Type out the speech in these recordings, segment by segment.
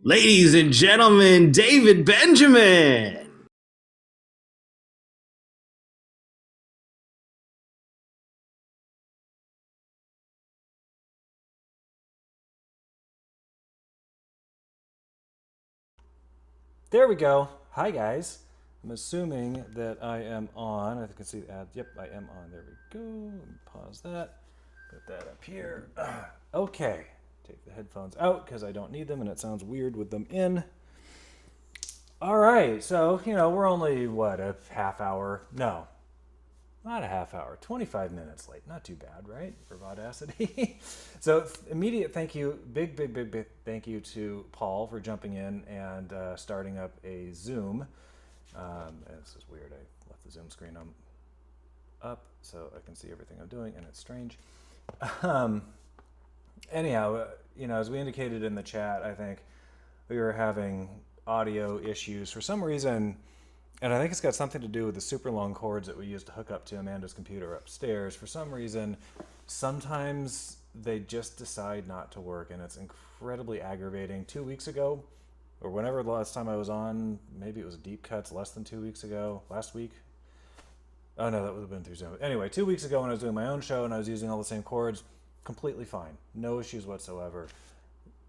Ladies and gentlemen, David Benjamin. There we go. Hi, guys. I'm assuming that I am on. I can see the ad. Yep, I am on. There we go. Let me pause that. Put that up here. Okay. Take the headphones out because I don't need them and it sounds weird with them in. All right. So, we're only, a half hour? No, not a half hour. 25 minutes late. Not too bad, right? For Vaudacity. So, immediate thank you, big thank you to Paul for jumping in and starting up a Zoom. This is weird. I left the Zoom screen up so I can see everything I'm doing, and it's strange. Anyhow, as we indicated in the chat, I think we were having audio issues for some reason, and I think it's got something to do with the super long cords that we used to hook up to Amanda's computer upstairs. For some reason, sometimes they just decide not to work, and it's incredibly aggravating. 2 weeks ago, or whenever the last time I was on, maybe it was Deep Cuts less than 2 weeks ago, last week. Oh no, that would have been through Zoom. Anyway, 2 weeks ago when I was doing my own show and I was using all the same cords, completely fine. No issues whatsoever.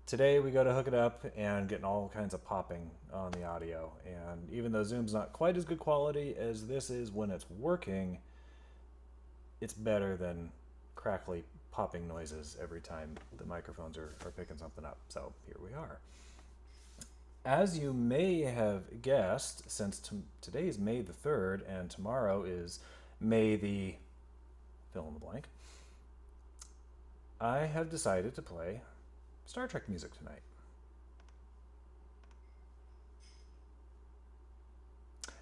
Today we go to hook it up and getting all kinds of popping on the audio. And even though Zoom's not quite as good quality as this is when it's working, it's better than crackly popping noises every time the microphones are picking something up. So here we are. As you may have guessed, since today is May the 3rd and tomorrow is May the fill in the blank, I have decided to play Star Trek music tonight.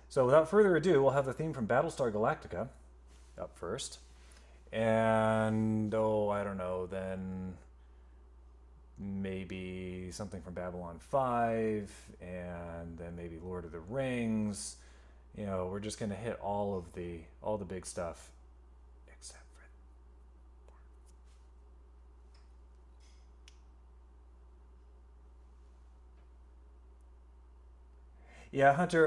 So without further ado, we'll have the theme from Battlestar Galactica up first. And, I don't know, then maybe something from Babylon 5, and then maybe Lord of the Rings. We're just going to hit all the big stuff, except for... Yeah, Hunter,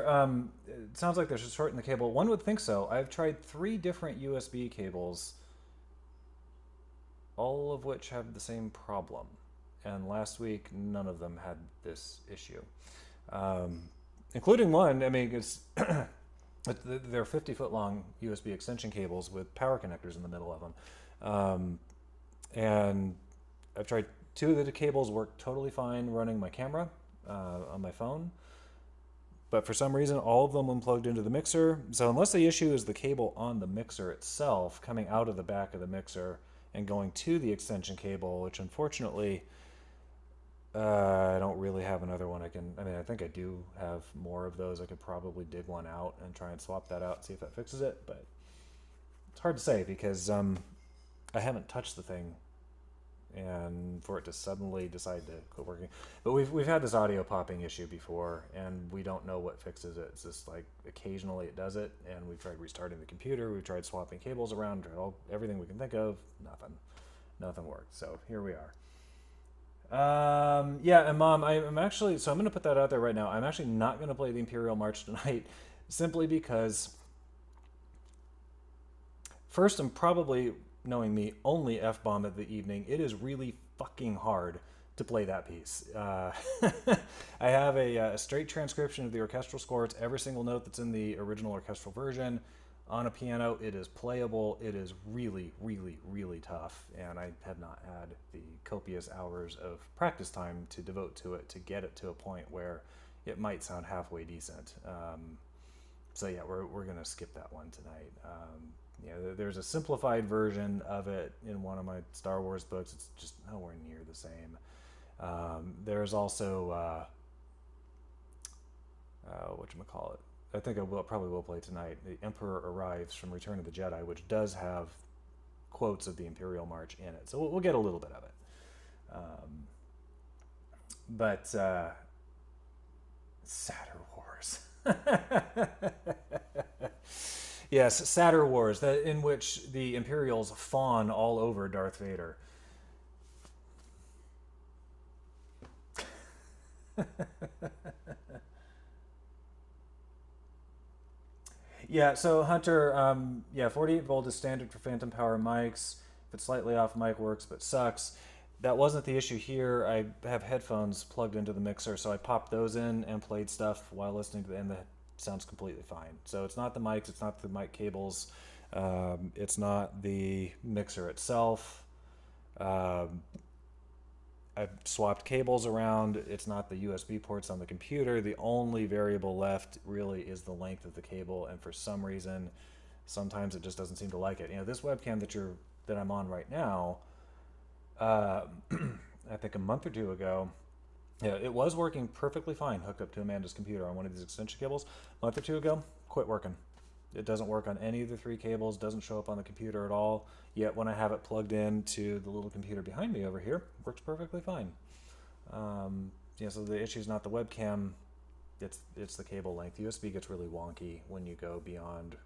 it sounds like there's a short in the cable. One would think so. I've tried 3 different USB cables, all of which have the same problem. And last week, none of them had this issue, including one. I mean, it's they're 50-foot long USB extension cables with power connectors in the middle of them, and I've tried 2 of the cables work totally fine running my camera on my phone, but for some reason, all of them when plugged into the mixer. So unless the issue is the cable on the mixer itself coming out of the back of the mixer and going to the extension cable, which unfortunately. I don't really have another one I think I do have more of those. I could probably dig one out and try and swap that out, see if that fixes it, but it's hard to say because I haven't touched the thing and for it to suddenly decide to quit working. But we've had this audio popping issue before and we don't know what fixes it. It's just like occasionally it does it, and we've tried restarting the computer, we've tried swapping cables around, tried everything we can think of, nothing worked. So here we are. Yeah, and Mom, I'm actually, so I'm going to put that out there right now. I'm actually not going to play the Imperial March tonight, simply because, first, I'm probably, knowing me, only F-bomb of the evening. It is really fucking hard to play that piece. I have a straight transcription of the orchestral score. It's every single note that's in the original orchestral version. On a piano, it is playable. It is really, really, really tough, and I have not had the copious hours of practice time to devote to it to get it to a point where it might sound halfway decent. So yeah, we're gonna skip that one tonight. There's a simplified version of it in one of my Star Wars books. It's just nowhere near the same. There's also whatchamacallit, I think I probably will play tonight, The Emperor Arrives from Return of the Jedi, which does have quotes of the Imperial March in it. So we'll get a little bit of it. Sadder Wars. Yes, Sadder Wars, in which the Imperials fawn all over Darth Vader. Yeah, so Hunter, yeah, 48 volt is standard for phantom power mics. If it's slightly off, mic works, but sucks. That wasn't the issue here. I have headphones plugged into the mixer, so I popped those in and played stuff while listening to the, and the sounds completely fine. So it's not the mics, it's not the mic cables, it's not the mixer itself. Um, I've swapped cables around. It's not the USB ports on the computer. The only variable left really is the length of the cable, and for some reason, sometimes it just doesn't seem to like it. You know, this webcam that I'm on right now, I think a month or two ago, yeah, it was working perfectly fine hooked up to Amanda's computer on one of these extension cables. A month or two ago, quit working. It doesn't work on any of the three cables, doesn't show up on the computer at all. Yet when I have it plugged into the little computer behind me over here, works perfectly fine. Yeah, so the issue is not the webcam, it's the cable length. USB gets really wonky when you go beyond,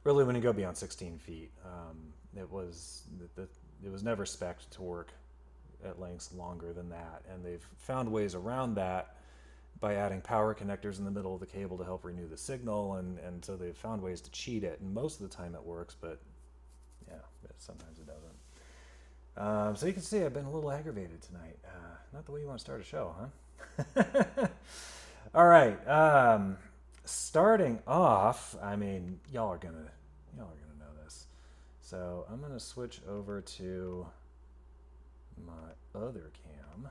really when you go beyond 16 feet. It was never spec'd to work at lengths longer than that, and they've found ways around that by adding power connectors in the middle of the cable to help renew the signal, and so they've found ways to cheat it, and most of the time it works, but yeah, sometimes it doesn't. So you can see I've been a little aggravated tonight. Not the way you want to start a show, huh? All right. Starting off, I mean, y'all are gonna know this. So I'm gonna switch over to my other cam.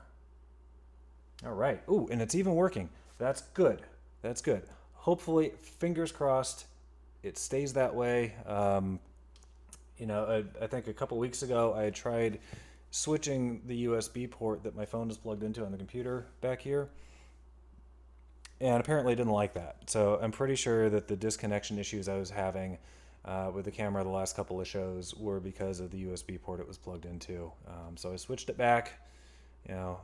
All right. Ooh, and it's even working. That's good. That's good. Hopefully, fingers crossed, it stays that way. You know, I think a couple weeks ago I had tried switching the USB port that my phone is plugged into on the computer back here, and apparently didn't like that. So I'm pretty sure that the disconnection issues I was having with the camera the last couple of shows were because of the USB port it was plugged into. So I switched it back. You know,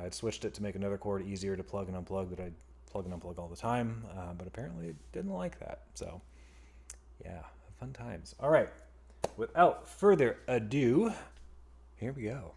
I'd switched it to make another cord easier to plug and unplug that I'd plug and unplug all the time, but apparently it didn't like that. So yeah, fun times. All right, without further ado, here we go.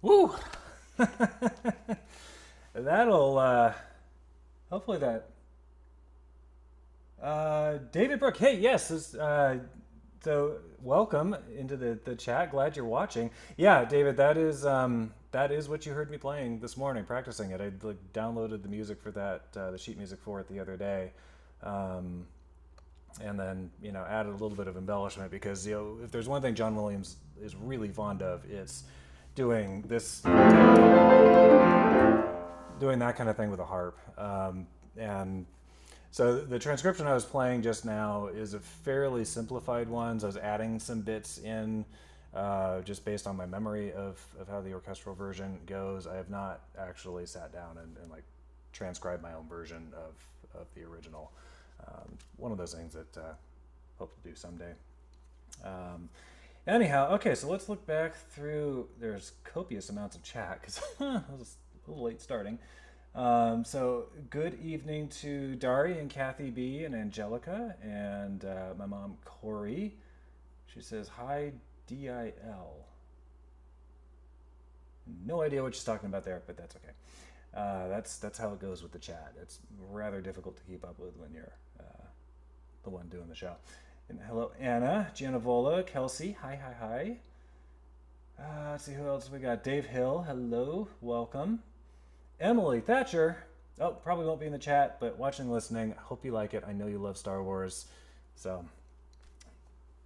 Woo! That'll, hopefully that. David Brook, hey, yes, so welcome into the chat. Glad you're watching. Yeah, David, that is what you heard me playing this morning, practicing it. I like downloaded the music for that, the sheet music for it the other day, and then added a little bit of embellishment because if there's one thing John Williams is really fond of, it's doing that kind of thing with a harp, and. So the transcription I was playing just now is a fairly simplified one. So I was adding some bits in just based on my memory of how the orchestral version goes. I have not actually sat down and like transcribed my own version of the original. One of those things that hope to do someday. Anyhow, okay, so let's look back through. There's copious amounts of chat because I was a little late starting. So good evening to Dari and Kathy B and Angelica and my mom Corey. She says hi DIL. No idea what she's talking about there, but that's okay. That's how it goes with the chat. It's rather difficult to keep up with when you're the one doing the show. And hello Anna, Gianavola, Kelsey. Hi. Let's see who else we got. Dave Hill. Hello, welcome. Emily Thatcher, probably won't be in the chat, but watching, listening, I hope you like it. I know you love Star Wars, so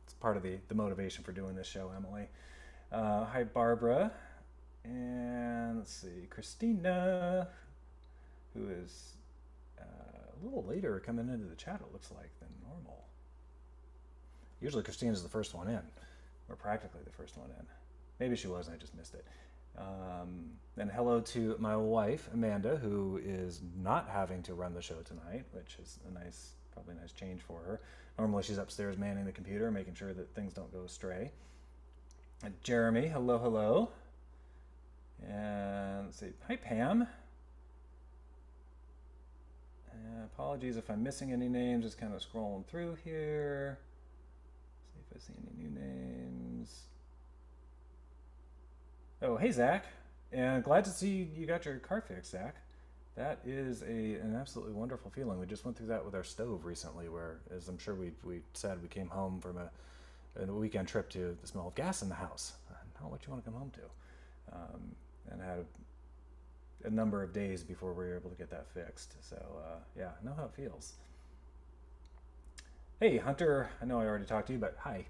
it's part of the motivation for doing this show, Emily. Hi, Barbara, and let's see, Christina, who is a little later coming into the chat, it looks like, than normal. Usually Christina's the first one in, or practically the first one in. Maybe she was and I just missed it. And hello to my wife, Amanda, who is not having to run the show tonight, which is probably a nice change for her. Normally she's upstairs manning the computer, making sure that things don't go astray. And Jeremy, hello. And let's see, hi Pam. Apologies if I'm missing any names, just kind of scrolling through here. See if I see any new names. Oh, hey, Zach. And glad to see you got your car fixed, Zach. That is an absolutely wonderful feeling. We just went through that with our stove recently where, as I'm sure we said, we came home from a weekend trip to the smell of gas in the house. Not what you want to come home to. And had a number of days before we were able to get that fixed. So, yeah, I know how it feels. Hey, Hunter. I know I already talked to you, but hi.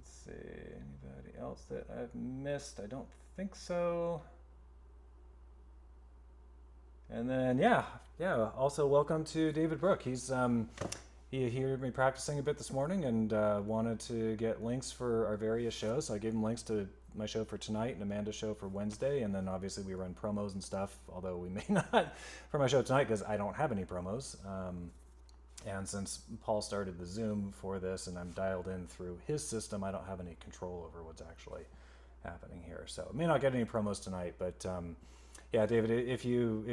See, anybody else that I've missed? I don't think so. And then yeah. Also, welcome to David Brook. He heard me practicing a bit this morning and wanted to get links for our various shows. So I gave him links to my show for tonight and Amanda's show for Wednesday. And then obviously we run promos and stuff. Although we may not for my show tonight because I don't have any promos. And since Paul started the Zoom for this and I'm dialed in through his system, I don't have any control over what's actually happening here. So I may not get any promos tonight, but yeah, David, if you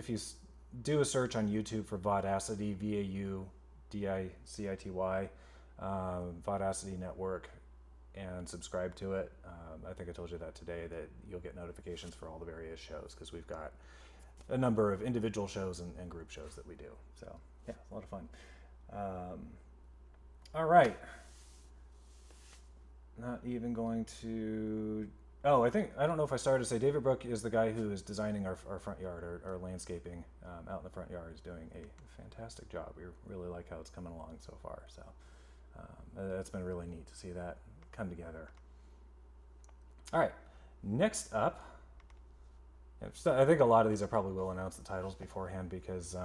do a search on YouTube for Vaudacity, VAUDICITY, Vaudacity Network, and subscribe to it, I think I told you that today, that you'll get notifications for all the various shows because we've got a number of individual shows and group shows that we do. So yeah, it's a lot of fun. All right. Not even going to. Oh, I don't know if I started to say David Brook is the guy who is designing our front yard, our landscaping out in the front yard. Is doing a fantastic job. We really like how it's coming along so far. So that's been really neat to see that come together. All right. Next up. I think a lot of these I probably will announce the titles beforehand because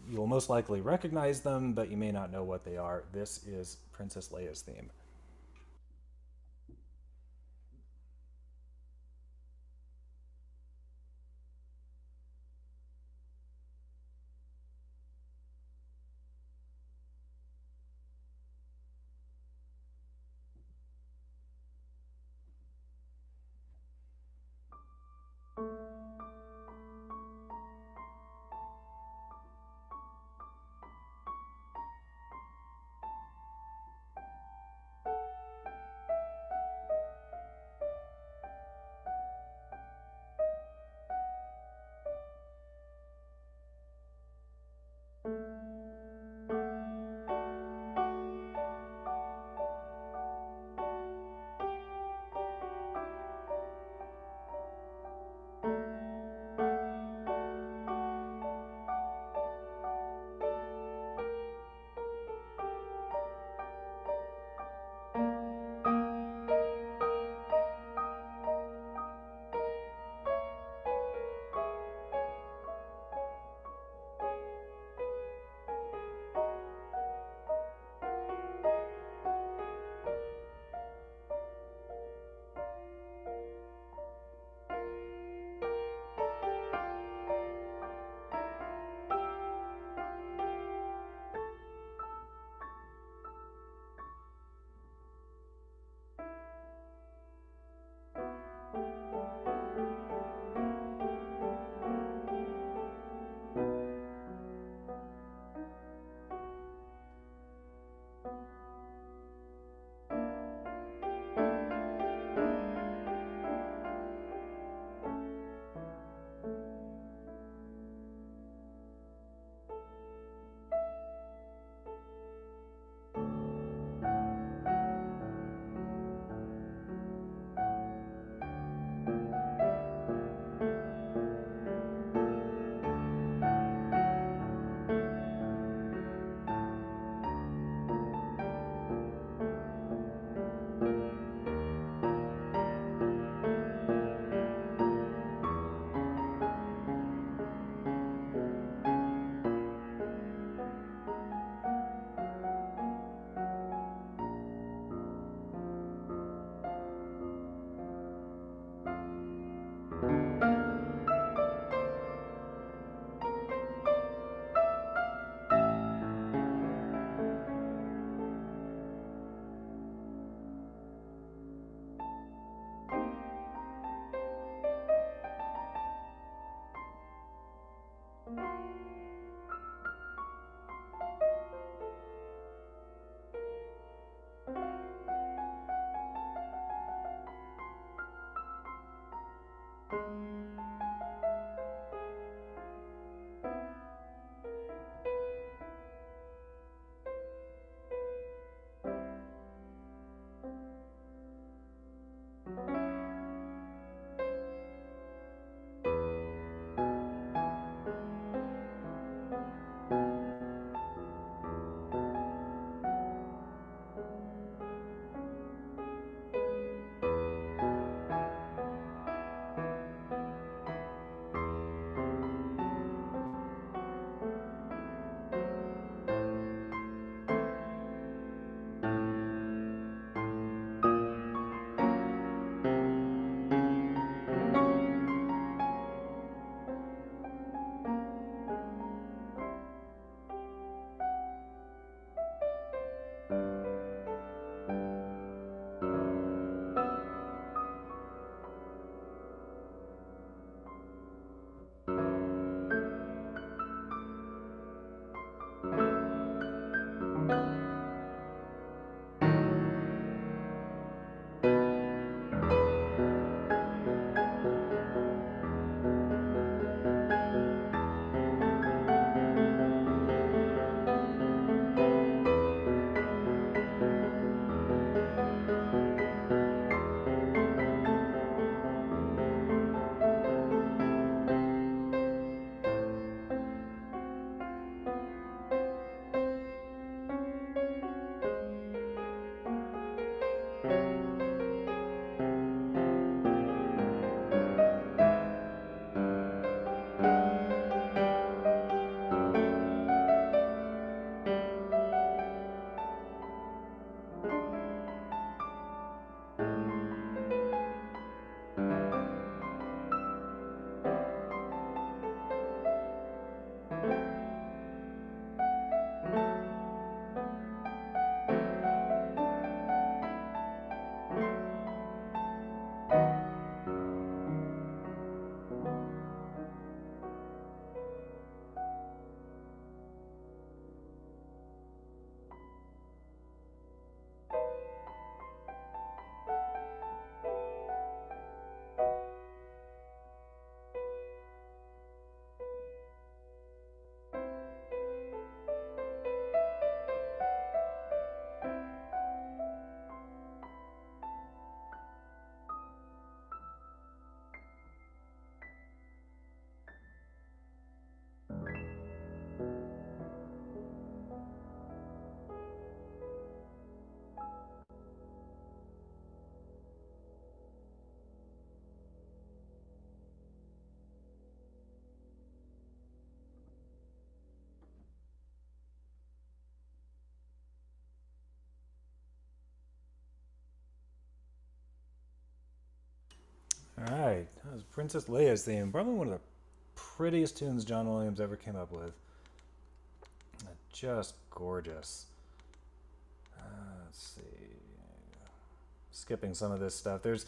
you will most likely recognize them, but you may not know what they are. This is Princess Leia's theme. All right, that was Princess Leia's theme. Probably one of the prettiest tunes John Williams ever came up with. Just gorgeous. Let's see. Skipping some of this stuff. There's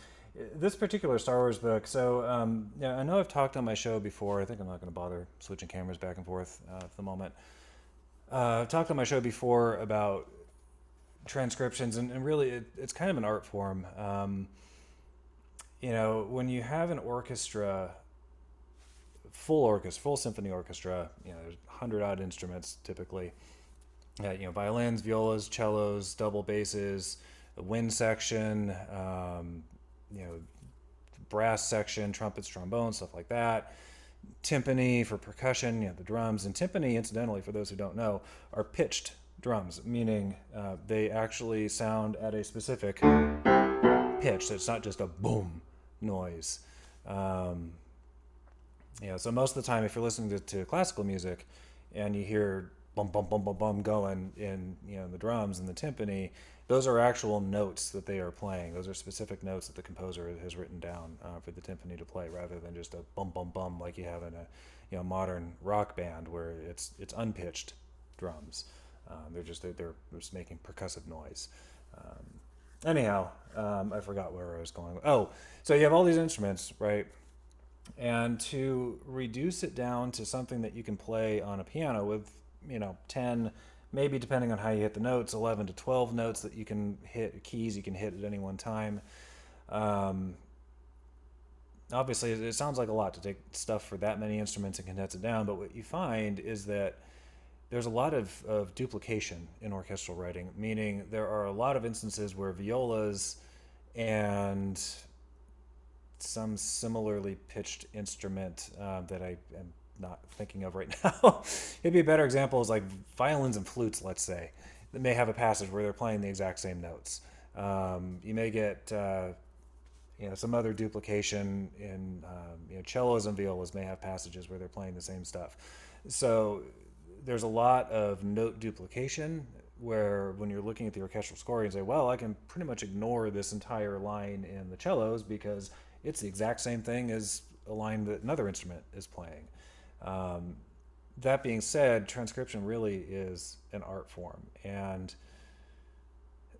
this particular Star Wars book. So yeah, I know I've talked on my show before. I think I'm not going to bother switching cameras back and forth at the moment. I've talked on my show before about transcriptions, and really it's kind of an art form. You know, when you have an orchestra, full symphony orchestra, you know, there's 100 odd instruments typically. You know, violins, violas, cellos, double basses, a wind section, you know, brass section, trumpets, trombones, stuff like that. Timpani for percussion, you know, the drums. And timpani, incidentally, for those who don't know, are pitched drums, meaning they actually sound at a specific pitch. So it's not just a boom noise. You know, so most of the time, if you're listening to classical music and you hear bum bum bum bum bum going in, you know, the drums and the timpani, those are actual notes that they are playing. Those are specific notes that the composer has written down for the timpani to play, rather than just a bum bum bum like you have in a, you know, modern rock band where it's unpitched drums. They're just making percussive noise. Anyhow, I forgot where I was going. Oh, so you have all these instruments, right? And to reduce it down to something that you can play on a piano with, 10, maybe depending on how you hit the notes, 11 to 12 notes that you can hit, keys you can hit at any one time. Um, Obviously, it sounds like a lot to take stuff for that many instruments and condense it down, but what you find is that there's a lot of duplication in orchestral writing, meaning there are a lot of instances where violas and some similarly pitched instrument that I am not thinking of right now. It'd be a better example is like violins and flutes, let's say, that may have a passage where they're playing the exact same notes. You may get some other duplication in cellos and violas may have passages where they're playing the same stuff. So there's a lot of note duplication where when you're looking at the orchestral score, you say, well, I can pretty much ignore this entire line in the cellos because it's the exact same thing as a line that another instrument is playing. Um, that being said, transcription really is an art form, and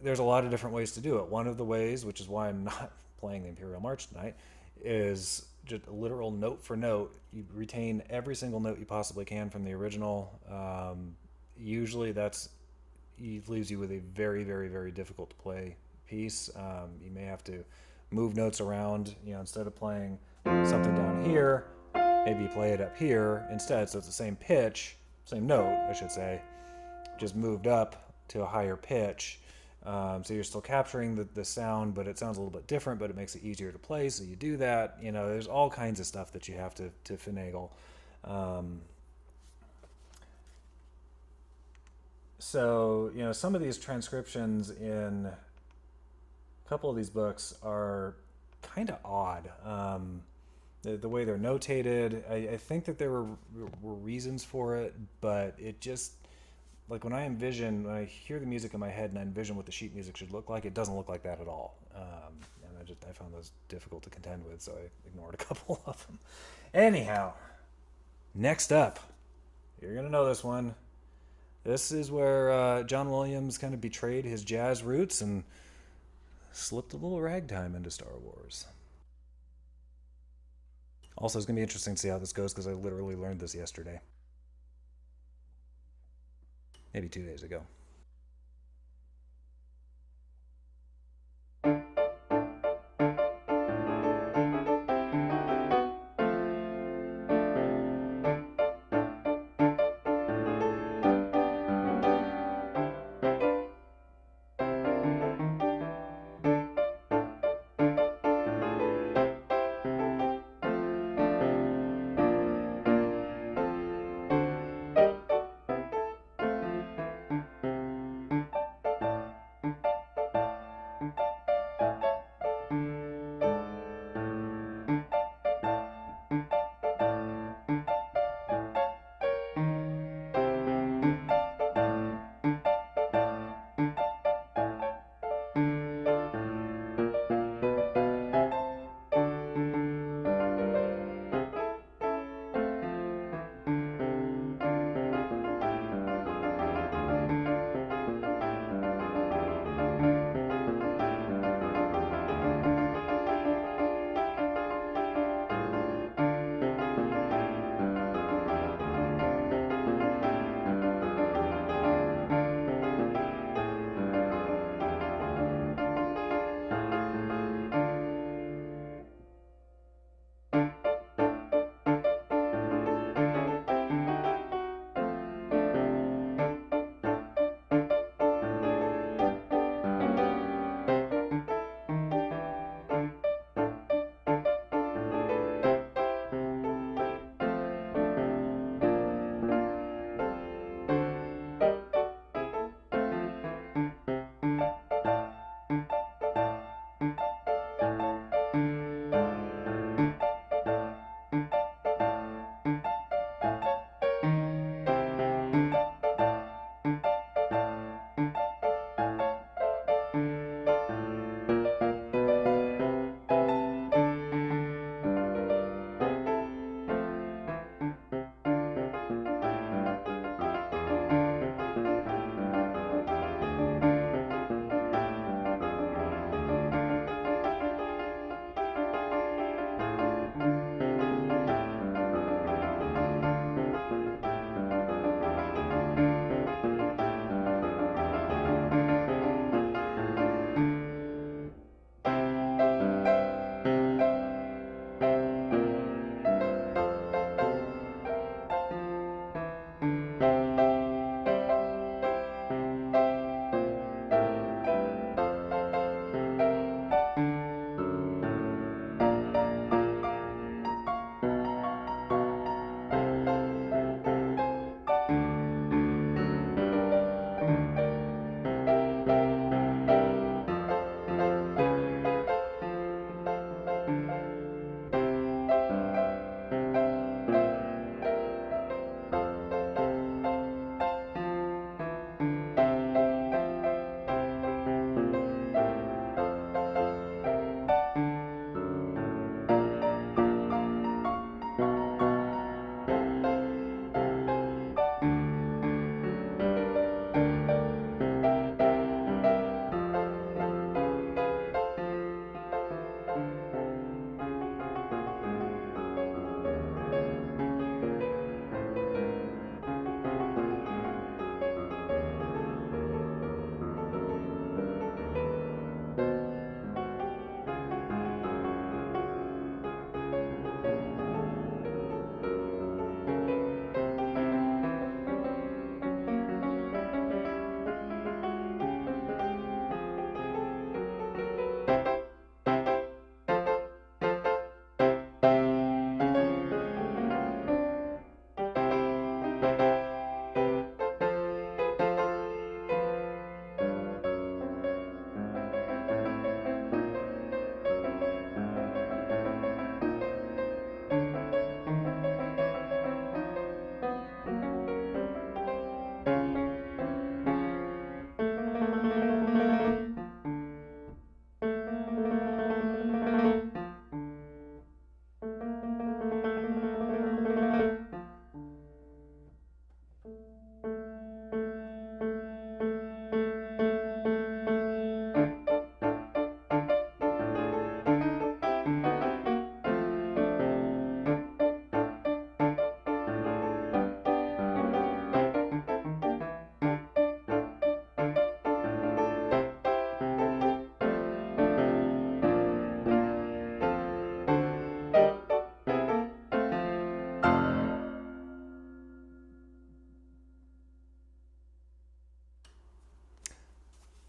there's a lot of different ways to do it. One of the ways, which is why I'm not playing the Imperial March tonight, is just a literal note for note. You retain every single note you possibly can from the original. Usually that's leaves you with a very, very, very difficult to play piece. You may have to move notes around. Instead of playing something down here, maybe you play it up here instead. So it's the same pitch, same note, I should say, just moved up to a higher pitch. So you're still capturing the sound, but it sounds a little bit different, but it makes it easier to play. So you do that. There's all kinds of stuff that you have to finagle. So some of these transcriptions in a couple of these books are kind of odd. The way they're notated, I think that there were reasons for it, but it just, like when I hear the music in my head and I envision what the sheet music should look like, it doesn't look like that at all. And I found those difficult to contend with, so I ignored a couple of them. Anyhow, next up, you're gonna know this one. This is where John Williams kind of betrayed his jazz roots and slipped a little ragtime into Star Wars. Also, it's gonna be interesting to see how this goes because I literally learned this yesterday, maybe 2 days ago.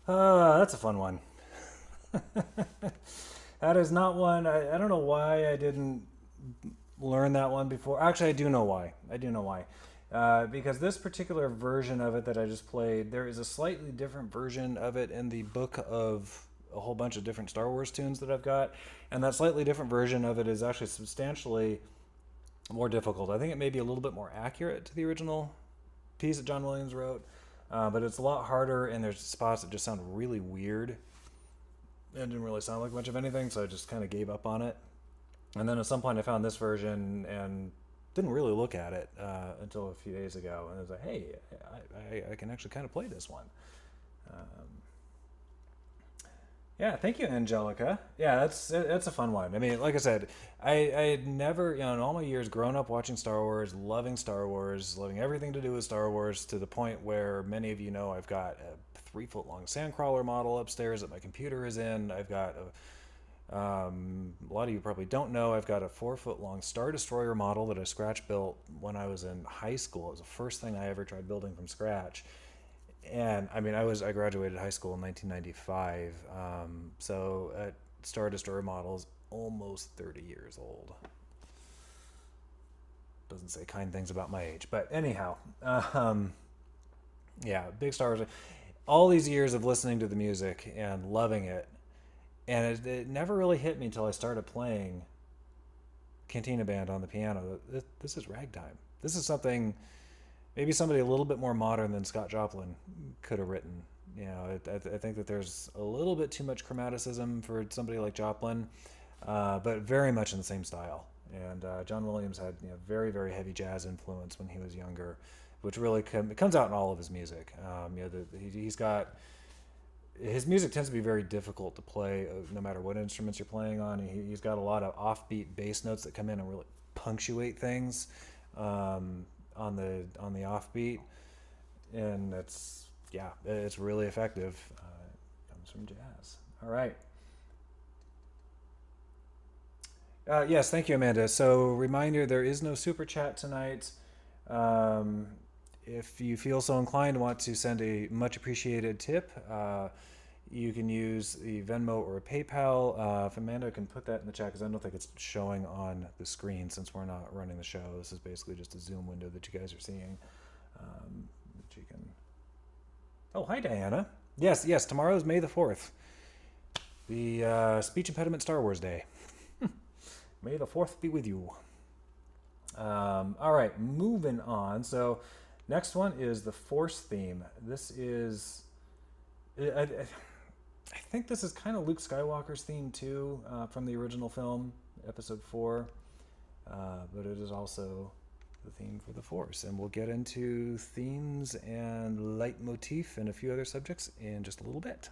That's a fun one. That is not one. I don't know why I didn't learn that one before. Actually, I do know why. Because this particular version of it that I just played, there is a slightly different version of it in the book of a whole bunch of different Star Wars tunes that I've got. And that slightly different version of it is actually substantially more difficult. I think it may be a little bit more accurate to the original piece that John Williams wrote. But it's a lot harder, and there's spots that just sound really weird. It didn't really sound like much of anything, so I just kind of gave up on it. And then at some point I found this version and didn't really look at it until a few days ago. And I was like, hey, I can actually kind of play this one. Yeah, thank you, Angelica. Yeah, that's a fun one. I mean, like I said, I had never, in all my years grown up watching Star Wars, loving everything to do with Star Wars, to the point where many of you know I've got a 3-foot-long sandcrawler model upstairs that my computer is in. I've got a lot of you probably don't know, I've got a 4-foot-long Star Destroyer model that I scratch built when I was in high school. It was the first thing I ever tried building from scratch. And I mean, I graduated high school in 1995, so a Star Destroyer model is almost 30 years old. Doesn't say kind things about my age, but anyhow, yeah, big Star Wars. All these years of listening to the music and loving it, and it never really hit me until I started playing Cantina Band on the piano. This is ragtime. This is something maybe somebody a little bit more modern than Scott Joplin could have written. You know, I think that there's a little bit too much chromaticism for somebody like Joplin, but very much in the same style. And John Williams had very, very heavy jazz influence when he was younger, which really comes out in all of his music. He's got, his music tends to be very difficult to play no matter what instruments you're playing on. He's got a lot of offbeat bass notes that come in and really punctuate things on the offbeat, and it's really effective. It comes from jazz. All right. Yes, thank you, Amanda. So reminder, there is no super chat tonight. If you feel so inclined and want to send a much appreciated tip, you can use the Venmo or PayPal. If Amanda can put that in the chat, because I don't think it's showing on the screen since we're not running the show. This is basically just a Zoom window that you guys are seeing. That you can. Oh, hi, Diana. Yes, tomorrow is May the 4th. The Speech Impediment Star Wars Day. May the 4th be with you. All right, moving on. So next one is the Force theme. This is... I think this is kind of Luke Skywalker's theme too, from the original film, Episode 4. But it is also the theme for the Force. And we'll get into themes and leitmotif and a few other subjects in just a little bit.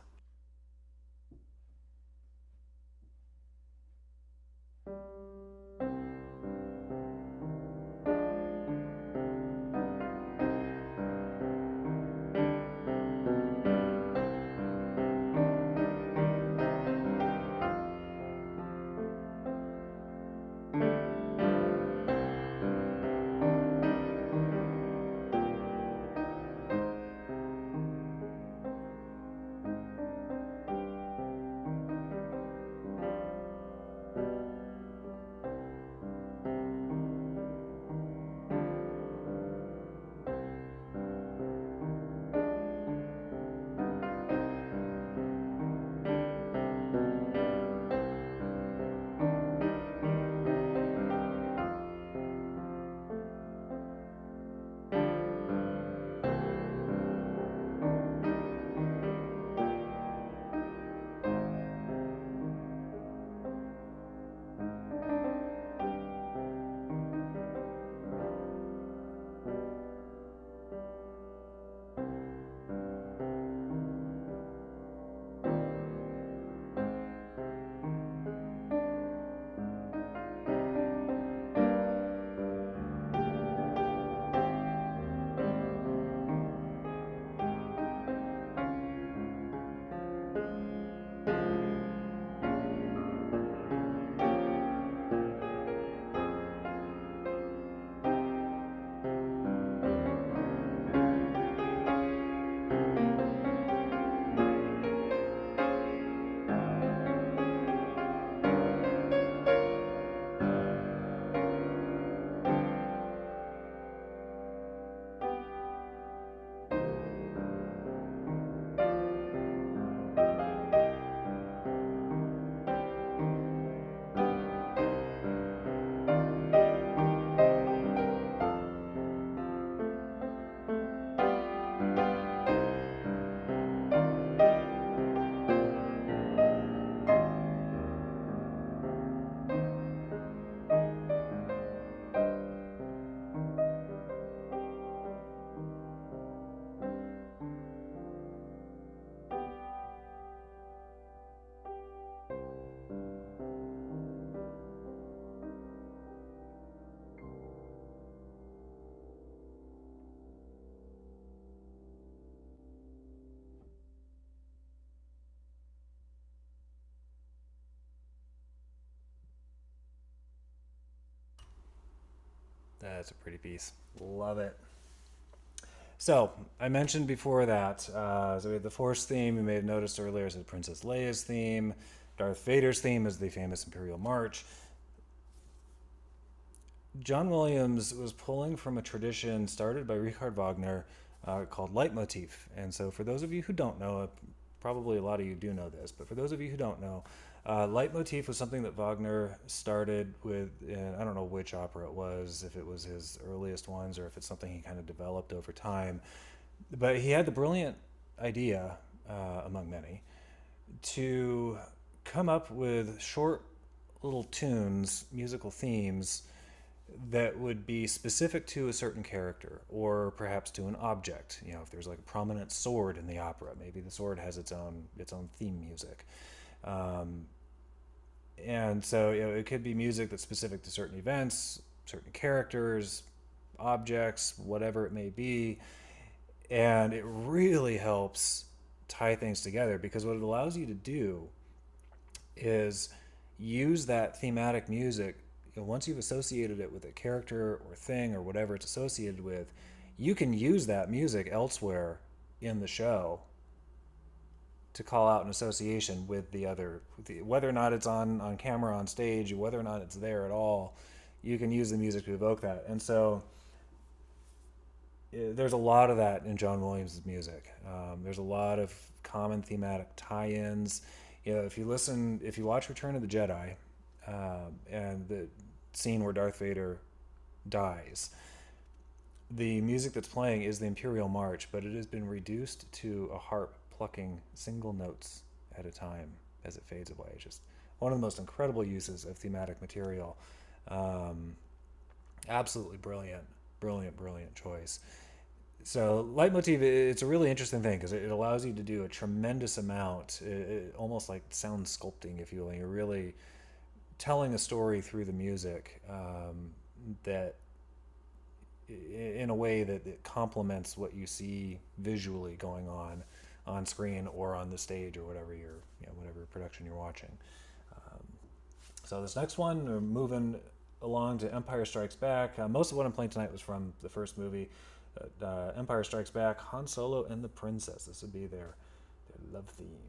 That's a pretty piece. Love it. So I mentioned before that, so we had the Force theme. You may have noticed earlier, so Princess Leia's theme. Darth Vader's theme is the famous Imperial March. John Williams was pulling from a tradition started by Richard Wagner called leitmotif. And so, for those of you who don't know, probably a lot of you do know this, but for those of you who don't know, leitmotif was something that Wagner started with, I don't know which opera it was, if it was his earliest ones or if it's something he kind of developed over time. But he had the brilliant idea, among many, to come up with short little tunes, musical themes that would be specific to a certain character or perhaps to an object. You know, if there's like a prominent sword in the opera, maybe the sword has its own theme music. And so, you know, it could be music that's specific to certain events, certain characters, objects, whatever it may be. And it really helps tie things together, because what it allows you to do is use that thematic music. You know, once you've associated it with a character or thing or whatever it's associated with, you can use that music elsewhere in the show to call out an association with the other, whether or not it's on camera, on stage, whether or not it's there at all, you can use the music to evoke that. And so there's a lot of that in John Williams' music. There's a lot of common thematic tie-ins. You know, if you watch Return of the Jedi, and the scene where Darth Vader dies, the music that's playing is the Imperial March, but it has been reduced to a harp plucking single notes at a time as it fades away. Just one of the most incredible uses of thematic material. Absolutely brilliant choice. So leitmotif, it's a really interesting thing because it allows you to do a tremendous amount, almost like sound sculpting, if you will. You're really telling a story through the music, that in a way that complements what you see visually going on screen or on the stage or whatever whatever production you're watching. So this next one, we're moving along to Empire Strikes Back. Most of what I'm playing tonight was from the first movie, Empire Strikes Back, Han Solo and the Princess. This would be their love theme.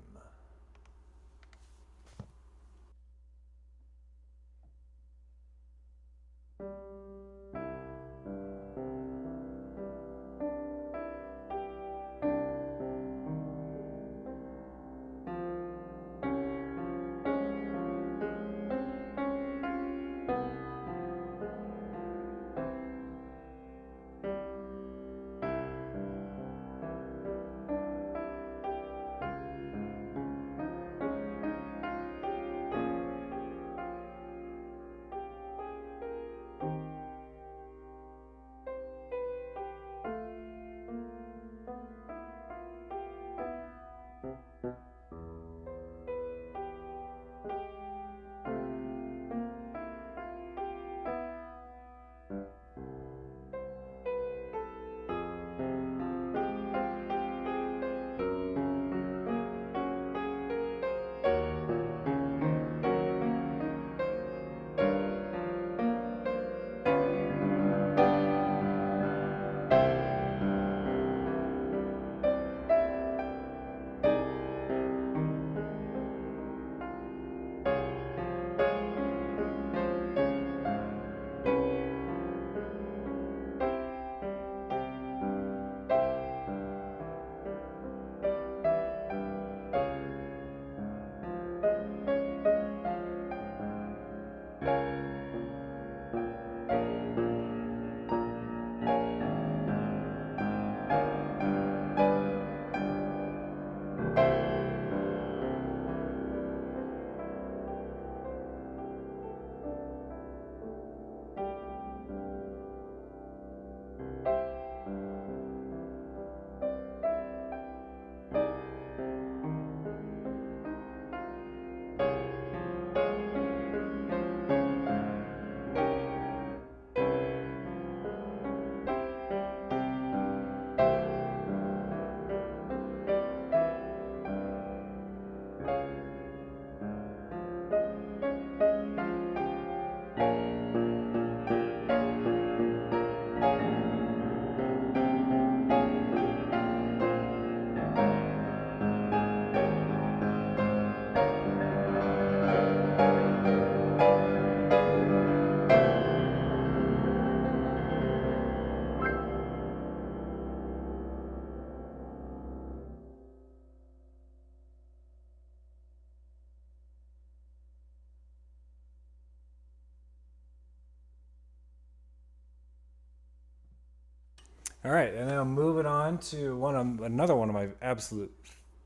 All right, and now moving on to another one of my absolute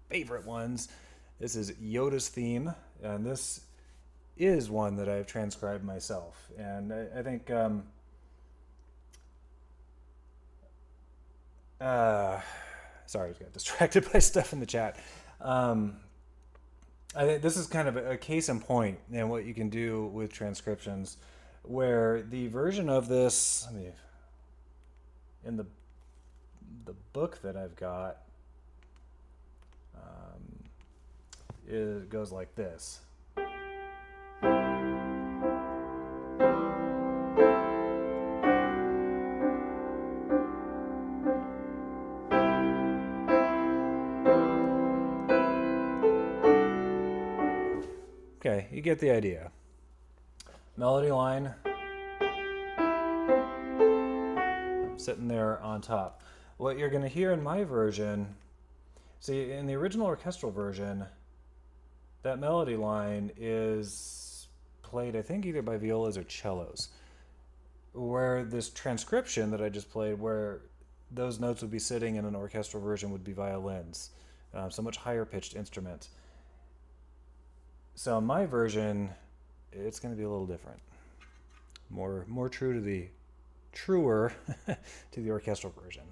favorite ones. This is Yoda's theme, and this is one that I've transcribed myself. And I think sorry, I got distracted by stuff in the chat. I think this is kind of a case in point in what you can do with transcriptions, where the version of this, in the book that I've got, it goes like this. Okay, you get the idea. Melody line sitting there on top. What you're going to hear in my version, see, in the original orchestral version, that melody line is played, I think, either by violas or cellos. Where this transcription that I just played, where those notes would be sitting in an orchestral version, would be violins, so much higher pitched instruments. So in my version, it's going to be a little different, more true to the truer to the orchestral version.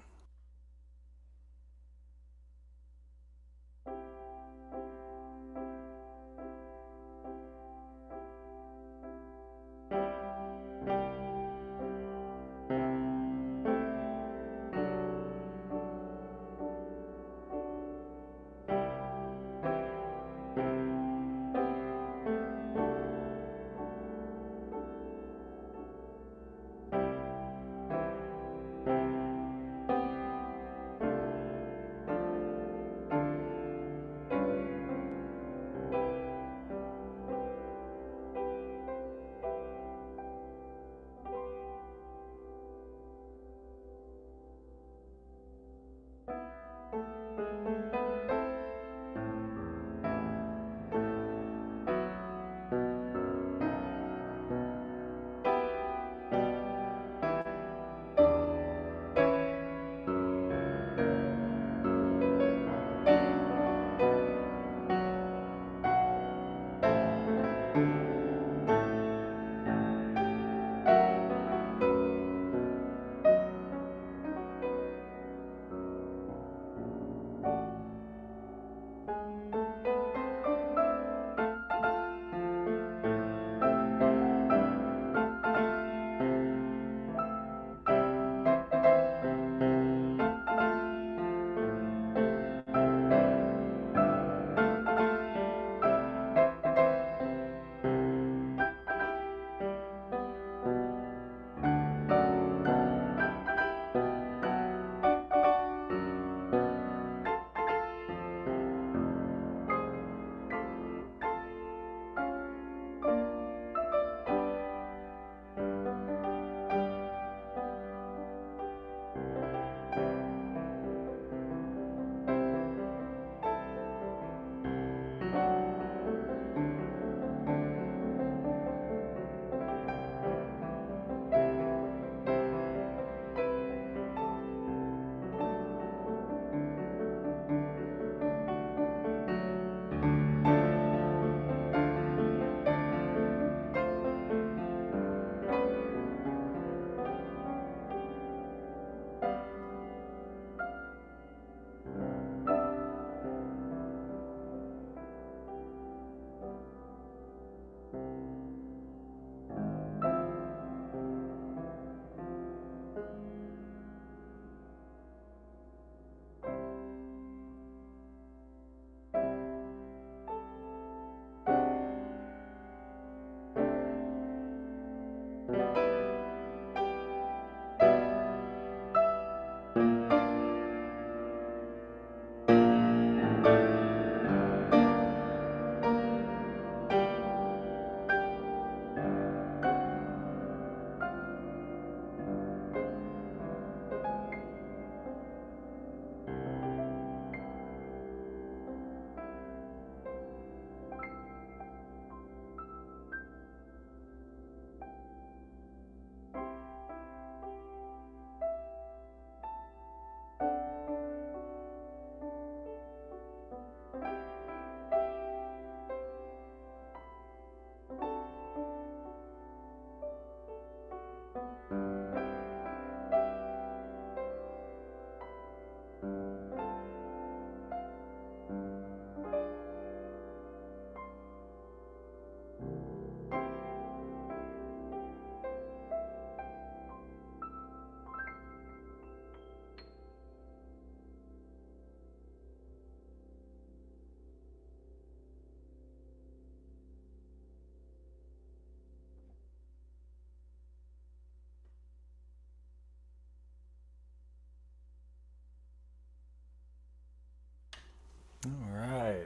All right,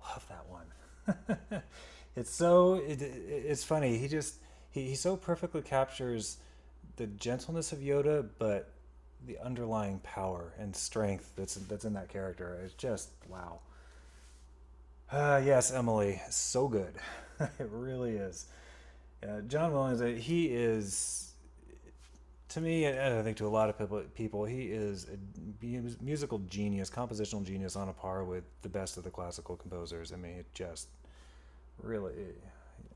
love that one. It's funny. He so perfectly captures the gentleness of Yoda, but the underlying power and strength that's in that character. It's just wow. Yes, Emily, so good. It really is. John Williams, he is, to me, and I think to a lot of people, he is a musical genius, compositional genius on a par with the best of the classical composers. I mean, it just really,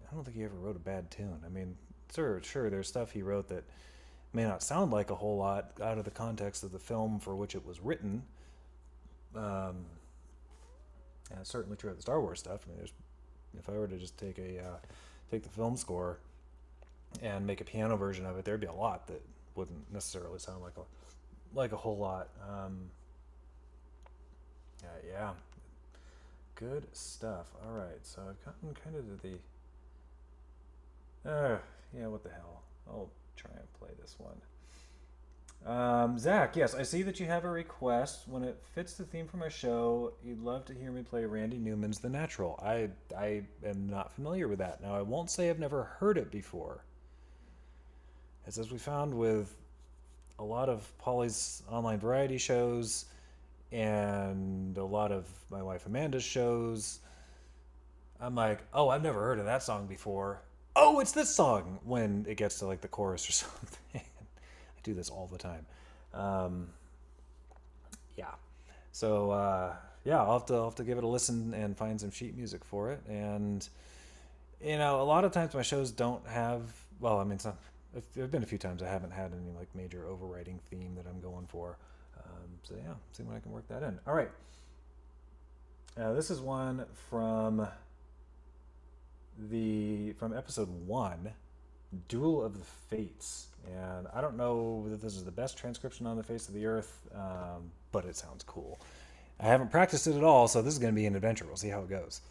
I don't think he ever wrote a bad tune. I mean, sure, there's stuff he wrote that may not sound like a whole lot out of the context of the film for which it was written. And it's certainly true of the Star Wars stuff. I mean, if I were to just take the film score and make a piano version of it, there'd be a lot that wouldn't necessarily sound like a whole lot. Yeah, good stuff. All right, so I've gotten kind of to the. Yeah, what the hell? I'll try and play this one. Zach, yes, I see that you have a request. When it fits the theme for my show, you'd love to hear me play Randy Newman's The Natural. I am not familiar with that. Now, I won't say I've never heard it before. As we found with a lot of Polly's online variety shows and a lot of my wife Amanda's shows, I'm like, oh, I've never heard of that song before. Oh, it's this song when it gets to like the chorus or something. I do this all the time. Yeah. So yeah, I'll have to give it a listen and find some sheet music for it. And a lot of times my shows don't have. Well, I mean, there have been a few times I haven't had any like major overriding theme that I'm going for. So yeah, see when I can work that in. All right. This is one from episode 1, Duel of the Fates. And I don't know that this is the best transcription on the face of the earth, but it sounds cool. I haven't practiced it at all, so this is going to be an adventure. We'll see how it goes.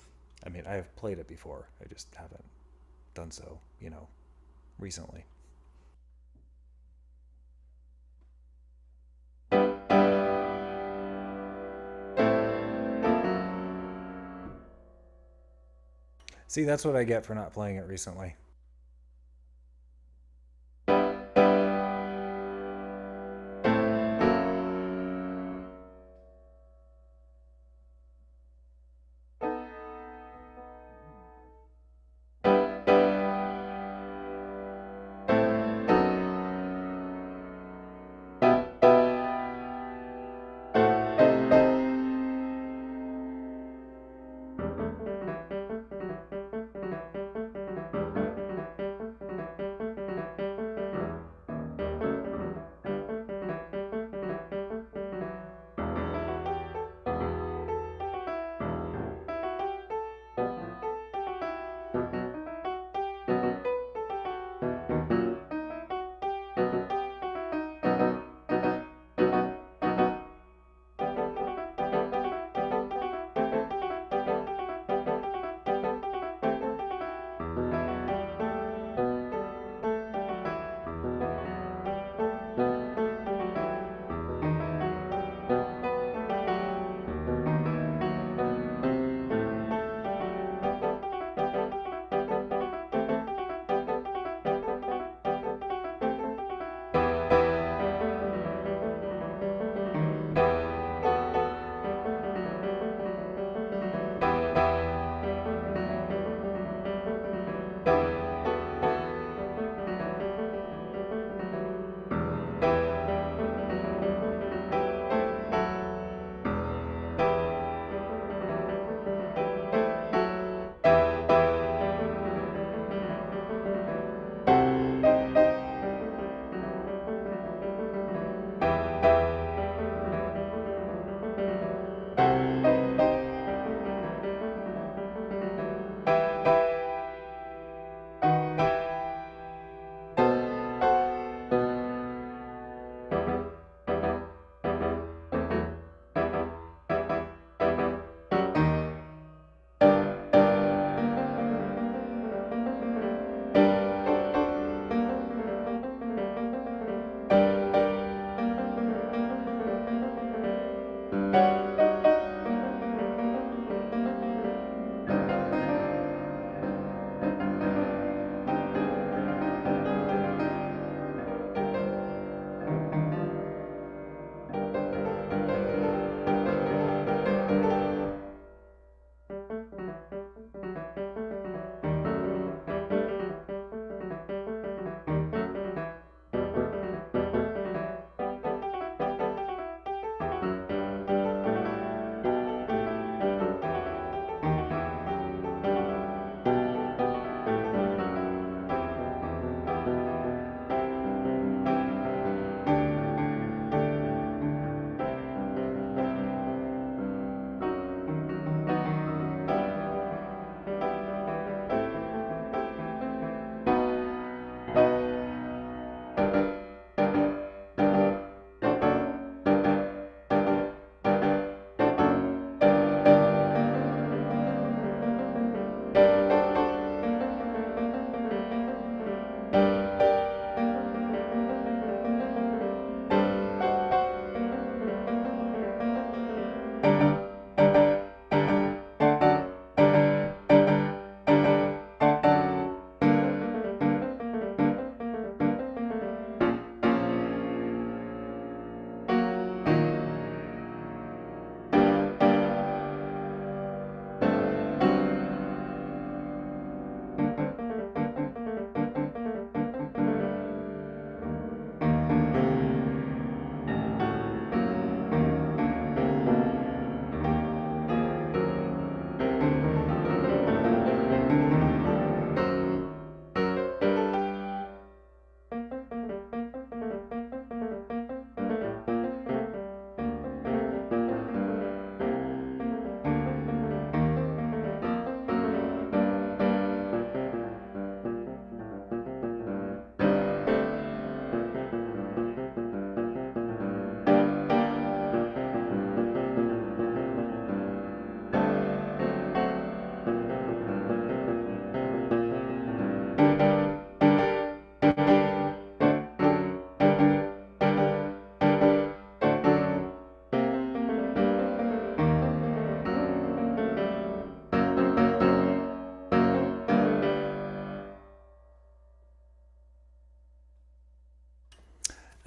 I mean, I have played it before. I just haven't done so, recently. See, that's what I get for not playing it recently.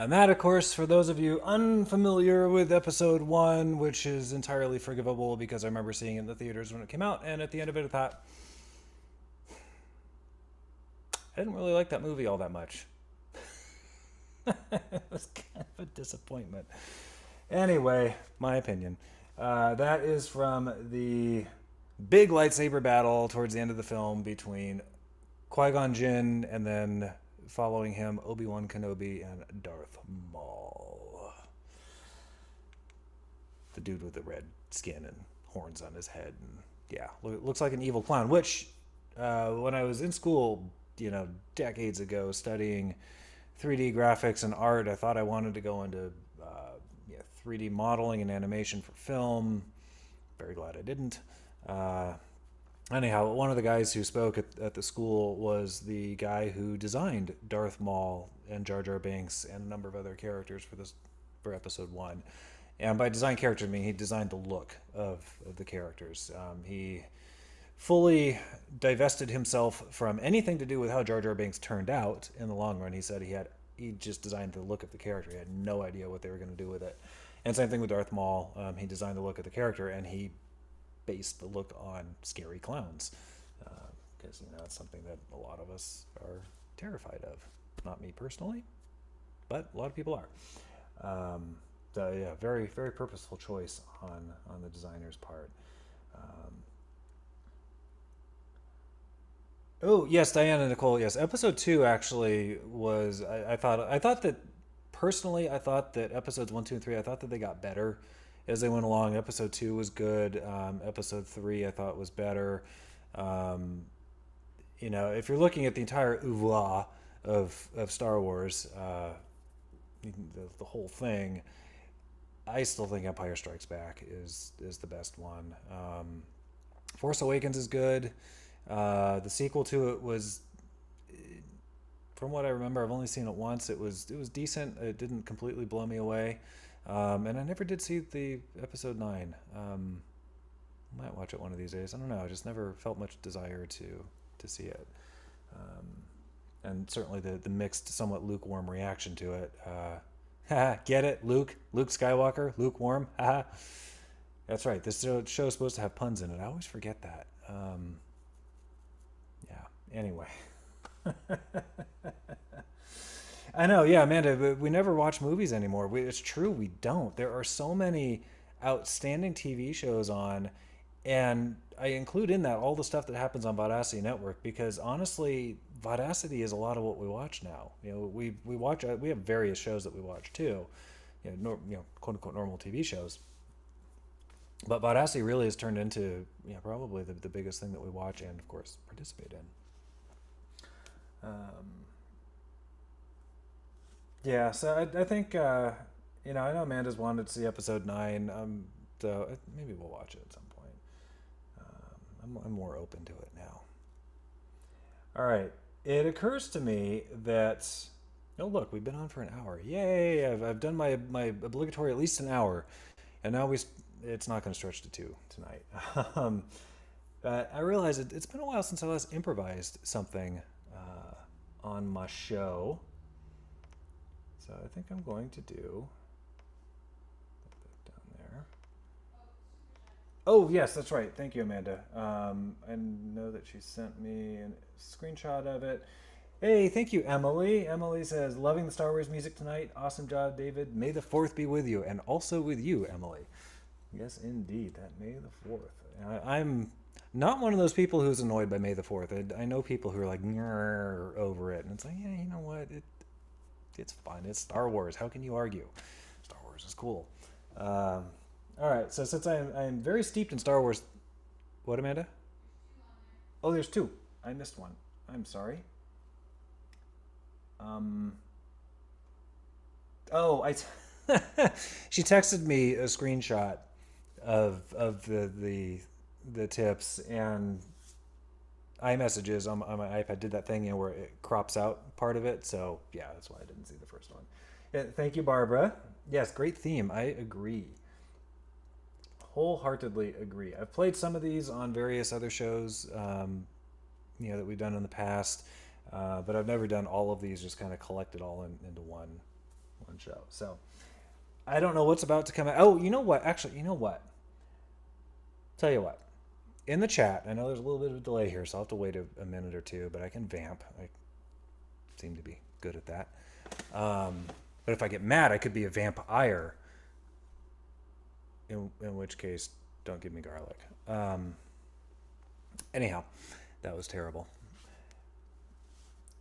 And that, of course, for those of you unfamiliar with episode 1, which is entirely forgivable because I remember seeing it in the theaters when it came out, and at the end of it I thought, I didn't really like that movie all that much. It was kind of a disappointment. Anyway, my opinion. That is from the big lightsaber battle towards the end of the film between Qui-Gon Jinn and then following him Obi-Wan Kenobi and Darth Maul. The dude with the red skin and horns on his head. And yeah, looks like an evil clown, which when I was in school, decades ago studying 3D graphics and art, I thought I wanted to go into 3D modeling and animation for film. Very glad I didn't. Anyhow, one of the guys who spoke at the school was the guy who designed Darth Maul and Jar Jar Binks and a number of other characters for episode 1. And by design characters, I mean he designed the look of the characters. He fully divested himself from anything to do with how Jar Jar Binks turned out in the long run. He said he just designed the look of the character. He had no idea what they were going to do with it. And same thing with Darth Maul. He designed the look of the character, and he based the look on scary clowns, because it's something that a lot of us are terrified of. Not me personally, but a lot of people are. So yeah, very, very purposeful choice on the designer's part. Oh yes, Diana Nicole. Yes, episode 2 actually was. I thought that personally, I thought that episodes 1, 2, and 3, I thought that they got better as they went along. Episode 2 was good. Episode 3 I thought was better. If you're looking at the entire oeuvre of Star Wars, the whole thing, I still think Empire Strikes Back is the best one. Force Awakens is good. The sequel to it was, from what I remember, I've only seen it once. It was decent. It didn't completely blow me away. And I never did see the episode 9. Might watch it one of these days. I don't know. I just never felt much desire to see it. And certainly the mixed, somewhat lukewarm reaction to it. Get it? Luke Skywalker? Lukewarm? That's right. This show is supposed to have puns in it. I always forget that. Anyway. I know, yeah, Amanda, we never watch movies anymore. It's true, we don't. There are so many outstanding TV shows on, and I include in that all the stuff that happens on Vaudacity Network, because honestly, Vaudacity is a lot of what we watch now. We have various shows that we watch too, quote unquote normal TV shows. But Vaudacity really has turned into probably the biggest thing that we watch and of course participate in. So I think, I know Amanda's wanted to see episode 9, so maybe we'll watch it at some point. I'm more open to it now. All right. It occurs to me that, oh, look, we've been on for an hour. Yay! I've done my obligatory at least an hour, and now it's not going to stretch to 2 tonight. I realize it's been a while since I last improvised something on my show. So I think I'm going to do down there. Oh, yes, that's right. Thank you, Amanda. I know that she sent me a screenshot of it. Hey, thank you, Emily. Emily says, loving the Star Wars music tonight. Awesome job, David. May the 4th be with you, and also with you, Emily. Yes, indeed. That May the 4th. I'm not one of those people who's annoyed by May the 4th. I know people who are like, over it. And it's like, yeah, you know what? It's fun. It's Star Wars. How can you argue? Star Wars is cool. All right. So since I'm very steeped in Star Wars, what, Amanda? Oh, there's 2. I missed one. I'm sorry. She texted me a screenshot of the tips, and iMessages on my iPad did that thing where it crops out part of it. So yeah, that's why I didn't see the first one. Thank you, Barbara. Yes, great theme. I agree. Wholeheartedly agree. I've played some of these on various other shows, that we've done in the past, but I've never done all of these. Just kind of collected all into one one show. So I don't know what's about to come out. Oh, you know what? Actually, you know what? Tell you what. In the chat, I know there's a little bit of a delay here, so I'll have to wait a minute or two, but I can vamp. I seem to be good at that. But if I get mad, I could be a vampire. In which case, don't give me garlic. Anyhow, that was terrible.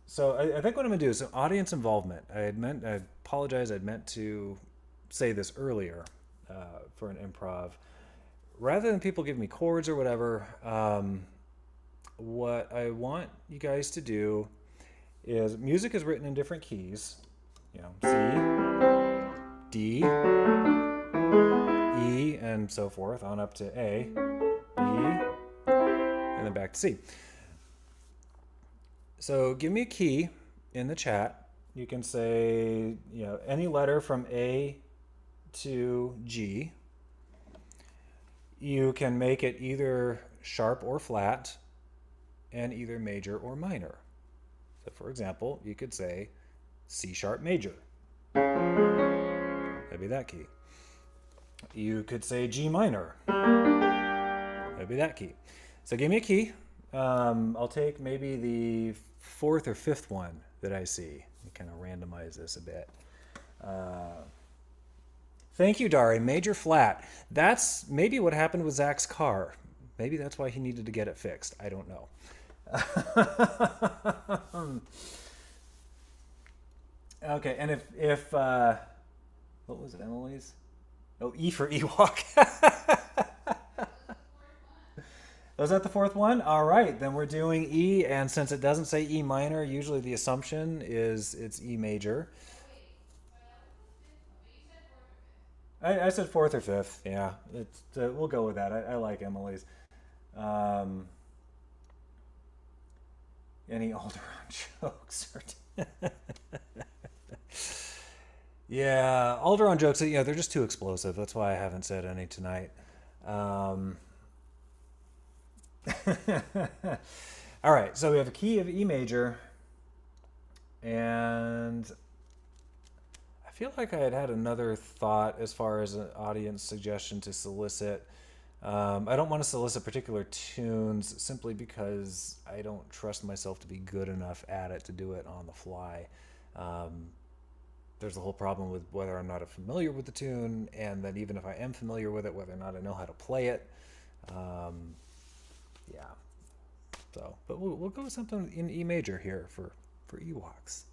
So I think what I'm gonna do is some audience involvement. I apologize. I'd meant to say this earlier for an improv. Rather than people give me chords or whatever, what I want you guys to do is music is written in different keys. You know, C, D, E, and so forth, on up to A, B, and then back to C. So give me a key in the chat. You can say, you know, any letter from A to G. You can make it either sharp or flat, and either major or minor. So for example, you could say C sharp major. That'd be that key. You could say G minor. That'd be that key. So give me a key. I'll take maybe the fourth or fifth one that I see. Kind of randomize this a bit. Thank you, Dari. Major flat. That's maybe what happened with Zach's car. Maybe that's why he needed to get it fixed. I don't know. Okay, and if what was it, Emily's? Oh, E for Ewok. Was that the fourth one? All right, then we're doing E, and since it doesn't say E minor, usually the assumption is it's E major. I said fourth or fifth. Yeah, we'll go with that. I like Emily's. Any Alderaan jokes? Yeah, Alderaan jokes. You know, they're just too explosive. That's why I haven't said any tonight. All right, so we have a key of E major, and I feel like I had another thought as far as an audience suggestion to solicit. I don't want to solicit particular tunes simply because I don't trust myself to be good enough at it to do it on the fly. There's the whole problem with whether I'm not familiar with the tune, and then even if I am familiar with it, whether or not I know how to play it. Yeah. So, but we'll go with something in E major here for Ewoks.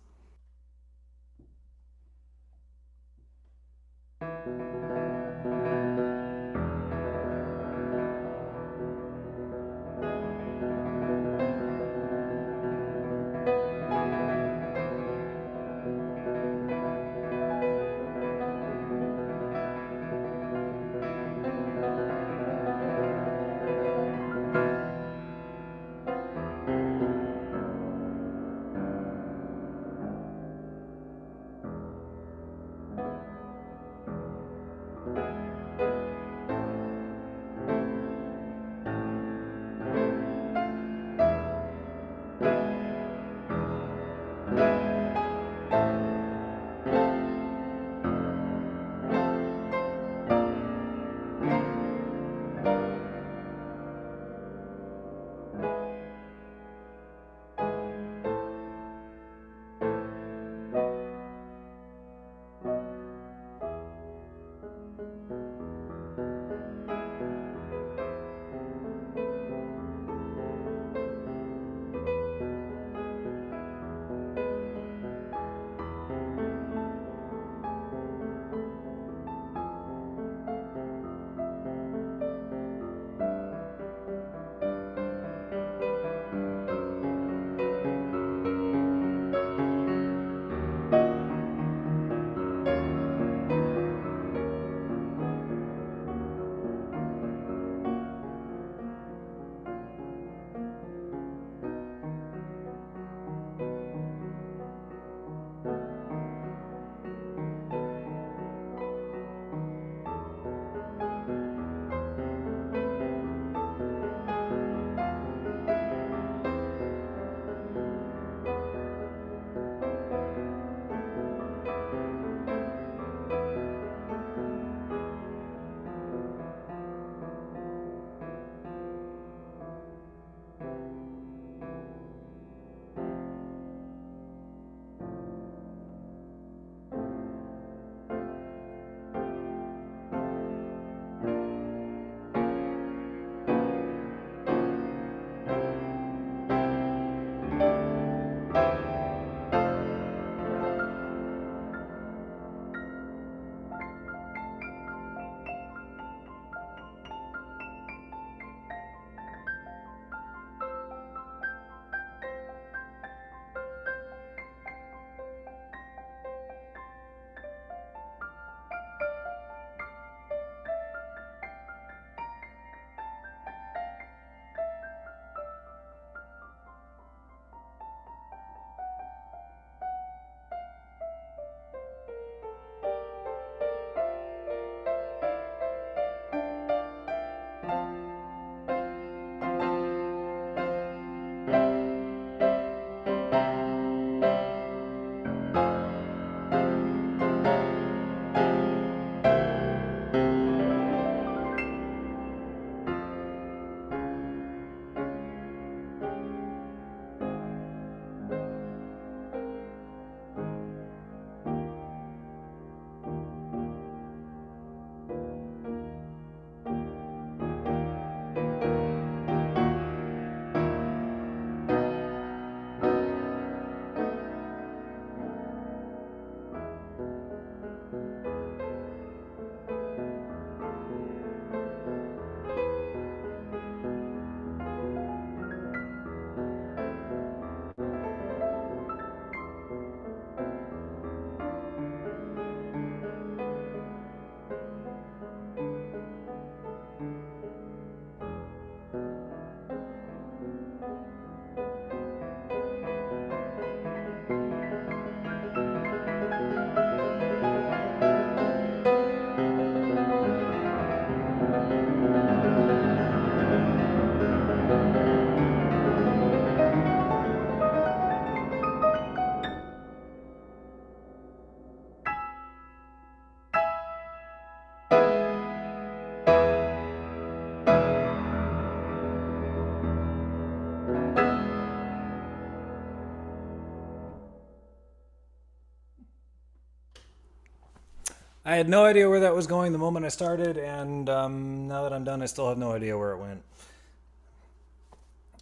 I had no idea where that was going the moment I started, and now that I'm done, I still have no idea where it went.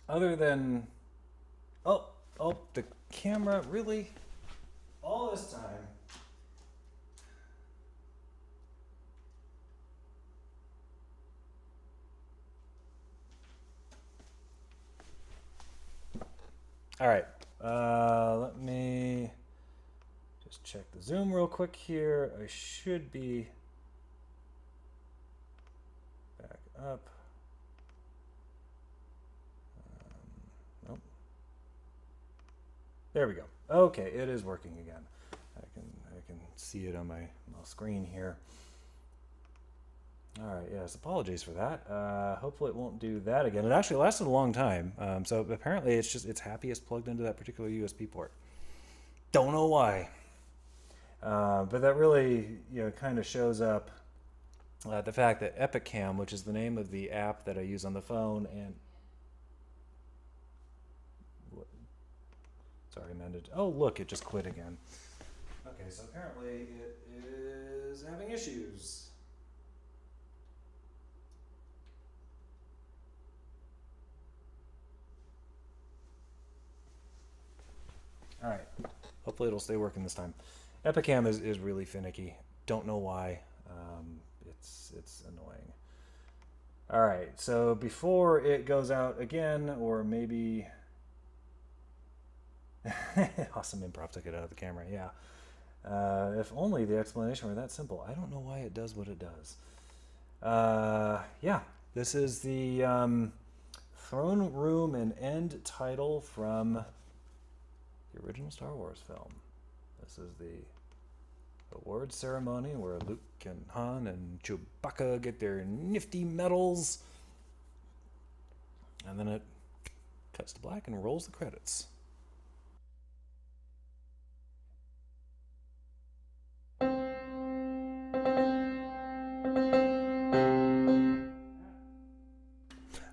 Other than, oh, the camera, really? All this time. All right, let me just check the zoom real quick here. I should be back up. Nope. There we go. Okay, it is working again. I can see it on my screen here. All right, yes, apologies for that. Hopefully it won't do that again. It actually lasted a long time. So apparently it's happiest plugged into that particular USB port. Don't know why. But that really, kind of shows up the fact that EpicCam, which is the name of the app that I use on the phone, and sorry, Amanda. Oh, look, it just quit again. Okay, so apparently it is having issues. All right. Hopefully it'll stay working this time. EpicCam is really finicky. Don't know why. It's annoying. All right. So before it goes out again, or maybe awesome improv took it out of the camera. Yeah. If only the explanation were that simple. I don't know why it does what it does. Yeah. This is the Throne Room and End title from the original Star Wars film. This is the award ceremony where Luke and Han and Chewbacca get their nifty medals. And then it cuts to black and rolls the credits.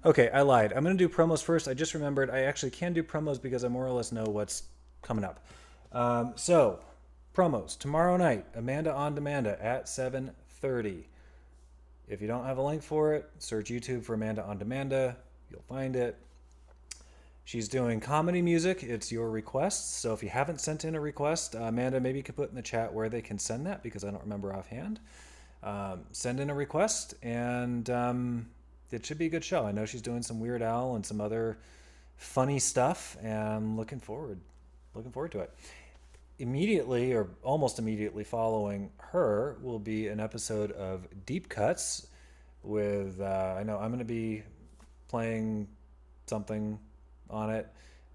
Okay, I lied. I'm going to do promos first. I just remembered I actually can do promos because I more or less know what's coming up. So, promos. Tomorrow night, Amanda on Demanda at 7:30. If you don't have a link for it, search YouTube for Amanda on Demanda. You'll find it. She's doing comedy music. It's your requests. So if you haven't sent in a request, Amanda, maybe you could put in the chat where they can send that because I don't remember offhand. Send in a request and it should be a good show. I know she's doing some Weird Al and some other funny stuff, and I'm looking forward to it. Immediately or almost immediately following her will be an episode of Deep Cuts with I know I'm going to be playing something on it.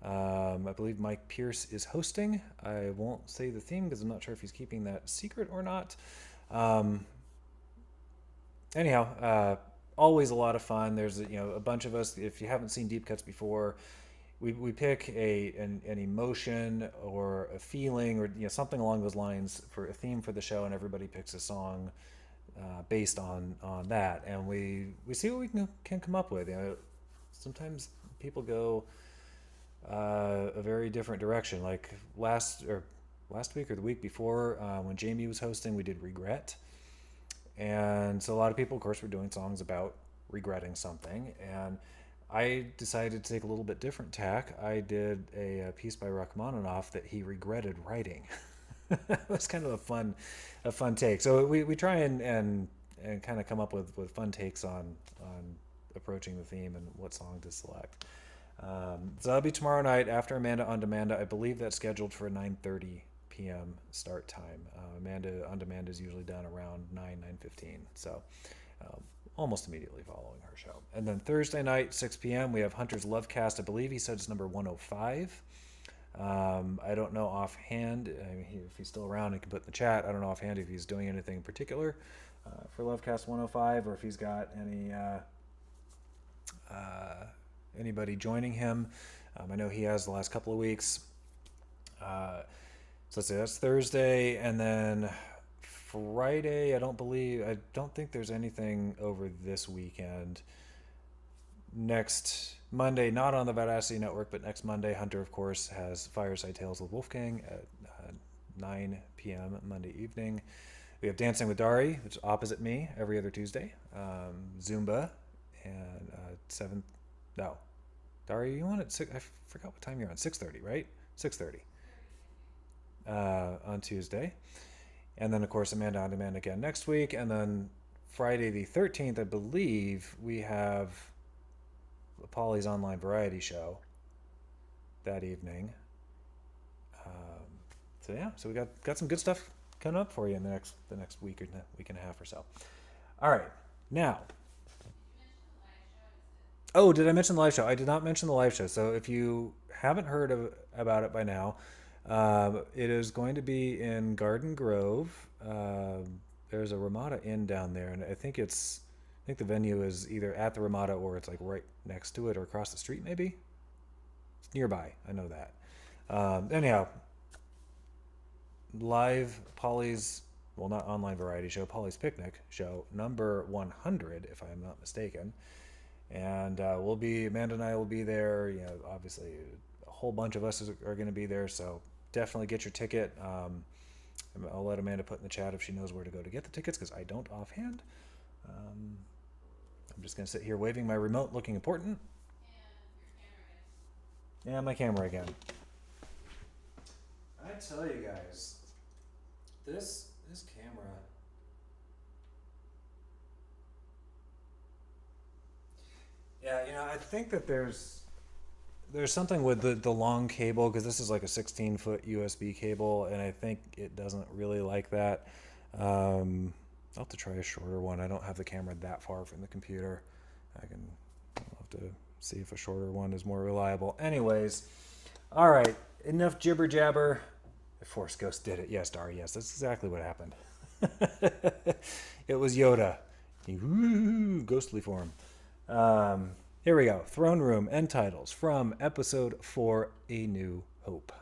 I believe Mike Pierce is hosting. I won't say the theme because I'm not sure if he's keeping that secret or not. Anyhow, always a lot of fun. There's a bunch of us. If you haven't seen Deep Cuts before, we pick an emotion or a feeling or something along those lines for a theme for the show, and everybody picks a song based on that, and we see what we can come up with. Sometimes people go a very different direction. Like last week or the week before, when Jamie was hosting, we did regret. And so a lot of people, of course, were doing songs about regretting something. And I decided to take a little bit different tack. I did a piece by Rachmaninoff that he regretted writing. It was kind of a fun take. So we try and kind of come up with fun takes on approaching the theme and what song to select. So that'll be tomorrow night after Amanda on Demand. I believe that's scheduled for 9:30 p.m. start time. Amanda on Demand is usually done around 9:15. So almost immediately following her show. And then Thursday night, 6 p.m., we have Hunter's Lovecast. I believe he said it's number 105. I don't know offhand. I mean, if he's still around, he can put in the chat. I don't know offhand if he's doing anything in particular for Lovecast 105 or if he's got anybody joining him. I know he has the last couple of weeks. So let's say that's Thursday, and then Friday, I don't think there's anything over this weekend. Next Monday, not on the Vaudacity Network, but next Monday, Hunter, of course, has Fireside Tales with Wolfgang at 9 p.m. Monday evening. We have Dancing with Dari, which is opposite me every other Tuesday. Zumba, and 7th. No, Dari, you on at 6? I forgot what time you're on. 6:30, right? 6:30 on Tuesday. And then, of course, Amanda on Demand again next week. And then Friday the 13th, I believe, we have Polly's online variety show that evening. So yeah, so we got some good stuff coming up for you in the next week or week and a half or so. All right, now. Oh, did I mention the live show? I did not mention the live show. So if you haven't heard about it by now, it is going to be in Garden Grove. There's a Ramada Inn down there, and I think the venue is either at the Ramada or it's like right next to it or across the street, maybe. It's nearby. I know that. Anyhow, live Polly's, well, not online variety show, Polly's Picnic show, number 100, if I am not mistaken. And Amanda and I will be there. You know, obviously, a whole bunch of us are going to be there, so definitely get your ticket. I'll let Amanda put in the chat if she knows where to go to get the tickets, because I don't offhand. I'm just going to sit here waving my remote, looking important. Yeah, my camera again. I tell you guys, this camera. Yeah, you know, I think that there's something with the long cable, because this is like a 16-foot USB cable, and I think it doesn't really like that. I'll have to try a shorter one. I don't have the camera that far from the computer. I'll have to see if a shorter one is more reliable. Anyways, all right, enough jibber jabber. The Force Ghost did it. Yes, Dari, yes, that's exactly what happened. It was Yoda. Ghostly form. Here we go. Throne Room End Titles from Episode 4, A New Hope.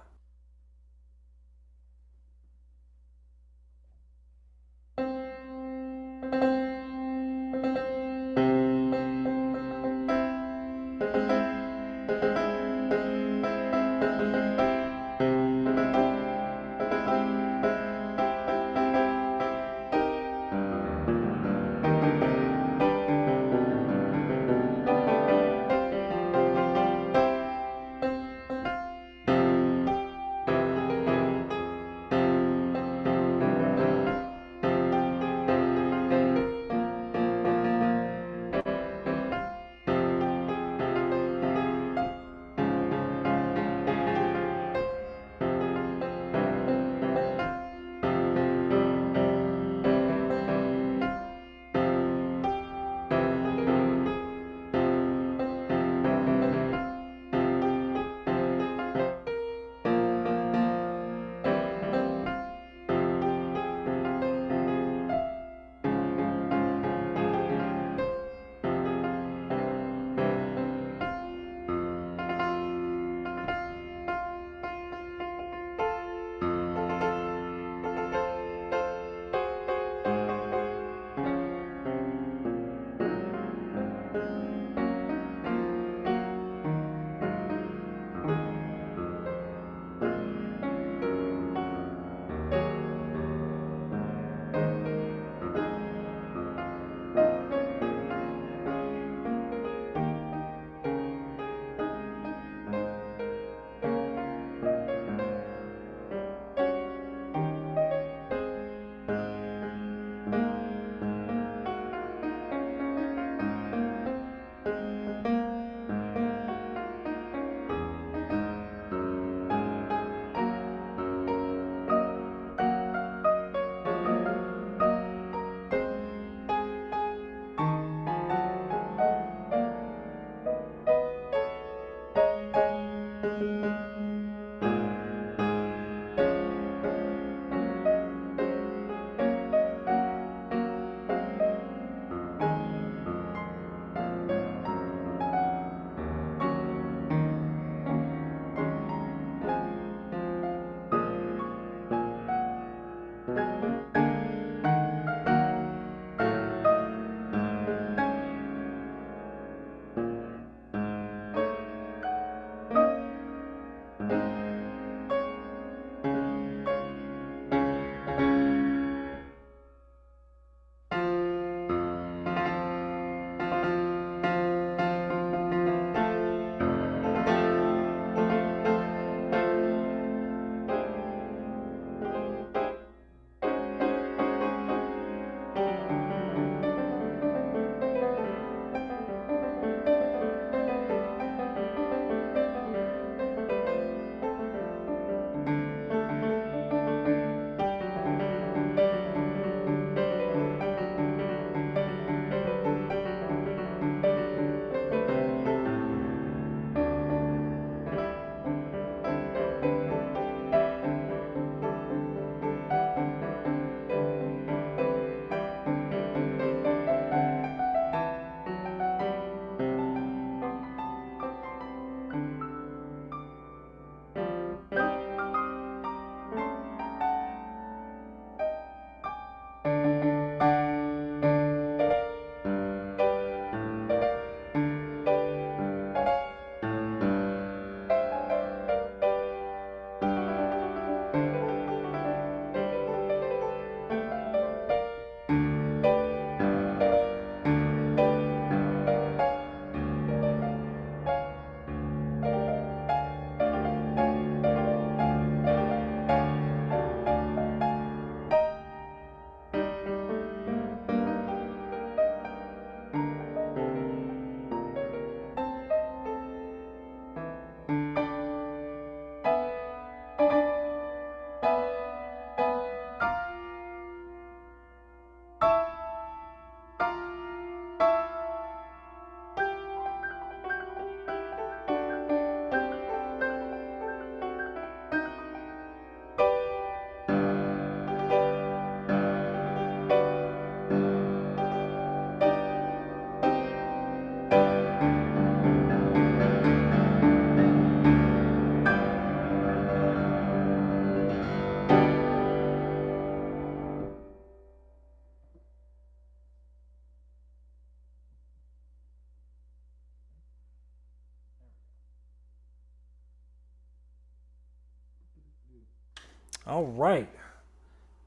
All right.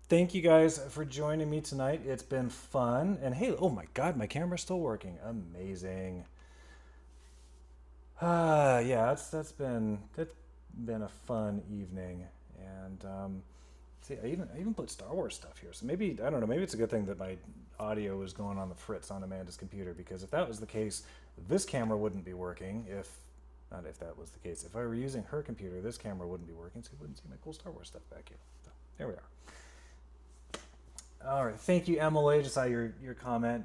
Thank you guys for joining me tonight. It's been fun. And hey, oh my God, my camera's still working. Amazing. Yeah, that's been a fun evening. And see, I even put Star Wars stuff here. So maybe, I don't know, maybe it's a good thing that my audio was going on the fritz on Amanda's computer, because if that was the case, this camera wouldn't be working. Not if that was the case. If I were using her computer, this camera wouldn't be working, so you wouldn't see my cool Star Wars stuff back here. So there we are. All right, thank you, Emily. Just saw your comment.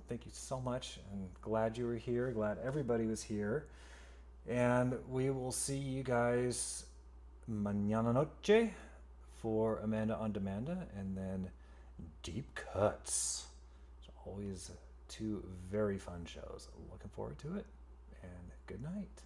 Thank you so much, and glad you were here. Glad everybody was here, and we will see you guys mañana noche for Amanda on Demanda, and then Deep Cuts. It's always two very fun shows. Looking forward to it, and good night.